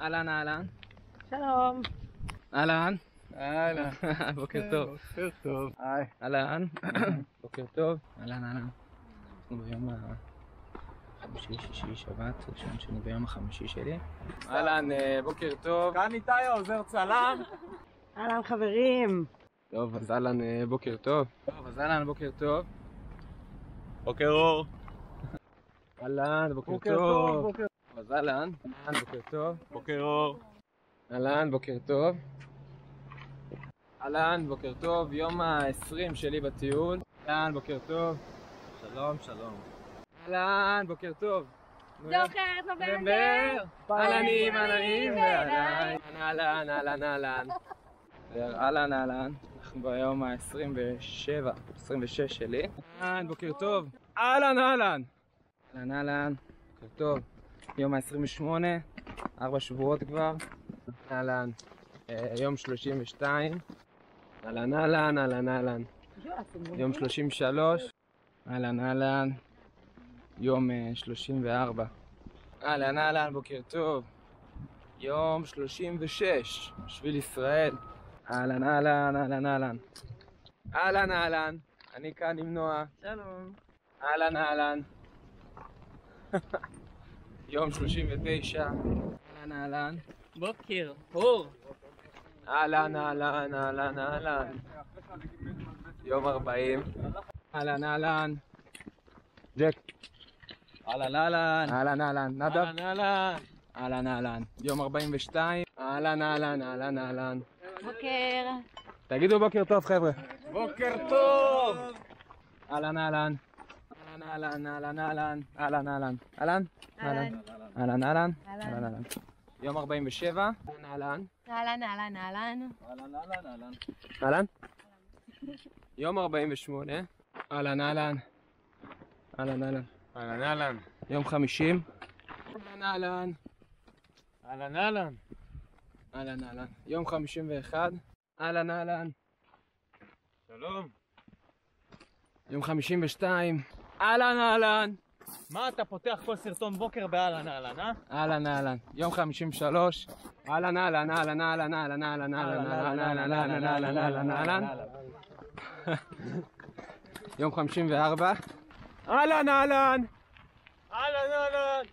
אהלן, אהלן. שלום. אהלן. אהלן. בוקר טוב. בוקר טוב. היי. אהלן. בוקר טוב. אהלן, אהלן. אנחנו ביום החמישי, שישי, שבת, ראשון שני ביום החמישי שלי. אהלן, בוקר טוב. כאן איתי עוזר צלם. אהלן חברים. טוב, אז אהלן, בוקר טוב. טוב, אז אהלן, בוקר טוב. בוקר אור. אהלן, בוקר בוקר טוב. טוב. בוקר אז אהלן, בוקר טוב. בוקר אור. אהלן, בוקר טוב. אהלן, בוקר טוב. יום ה-20 שלי בטיול. אהלן, בוקר טוב. שלום, שלום. אהלן, בוקר טוב. זוכרת נובמבר. אהלנים, אהלנים, ואהלן. אהלן, אהלן, אהלן. אהלן, אהלן. אנחנו ביום ה-27, 26 שלי. אהלן, בוקר טוב. אהלן, אהלן. אהלן, אהלן. בוקר טוב. יום ה-28, 4 שבועות כבר. אהלן. יום 32. אהלן, אהלן, אהלן, אהלן. יום 33. אהלן, אהלן. יום 34. אהלן, אהלן, בוקר טוב. יום 36, שביל ישראל. אהלן, אהלן, אהלן, אהלן. אהלן, אהלן. אני כאן עם נועה. שלום. אהלן, אהלן. יום 39. אהלן, אהלן. בוקר אור. אהלן, אהלן, אהלן, אהלן. יום 40. אהלן, אהלן. ג'ק. אהלן, אהלן. אהלן, אהלן. נדב. אהלן, אהלן. אהלן, אהלן. יום 42. אהלן, אהלן, אהלן, אהלן. בוקר. תגידו בוקר טוב, חבר'ה. בוקר טוב. אהלן, אהלן. אהלן, אהלן, אהלן. אהלן, אהלן. אהלן? אהלן. אהלן, אהלן. אהלן. אהלן, אהלן. יום 47. אהלן, אהלן, אהלן, אהלן. אהלן, אהלן, אהלן. אהלן. יום 48. אהלן, אהלן. אהלן, אהלן. אהלן, אהלן. יום 50. אהלן, אהלן. אהלן, אהלן. אהלן, אהלן. יום 51. אהלן, אהלן. שלום. יום 52. אהלן, אהלן. מה אתה פותח כל סרטון בוקר באהלן, אהלן, אה? אהלן, אהלן. יום 53. אהלן, אהלן, אהלן, אהלן, אהלן, אהלן, אהלן, אהלן, אהלן, אהלן, אהלן, אהלן, אהלן. יום 54. אהלן, אהלן. אהלן, אהלן.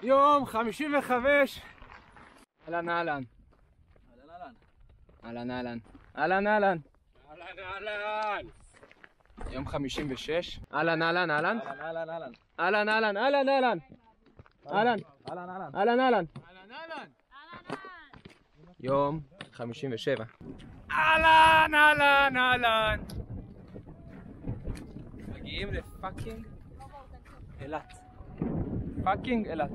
יום 55. אהלן, אהלן. אהלן, אהלן. אהלן, אהלן. אהלן, אהלן. אהלן, אהלן. יום 56. אהלן, אהלן, אהלן. אהלן, אהלן. אהלן, אהלן, אהלן, אהלן. אהלן, אהלן, אהלן. אהלן, אהלן. אהלן, אהלן. יום 57. אהלן, אהלן, אהלן. מגיעים לפאקינג אילת. פאקינג אילת.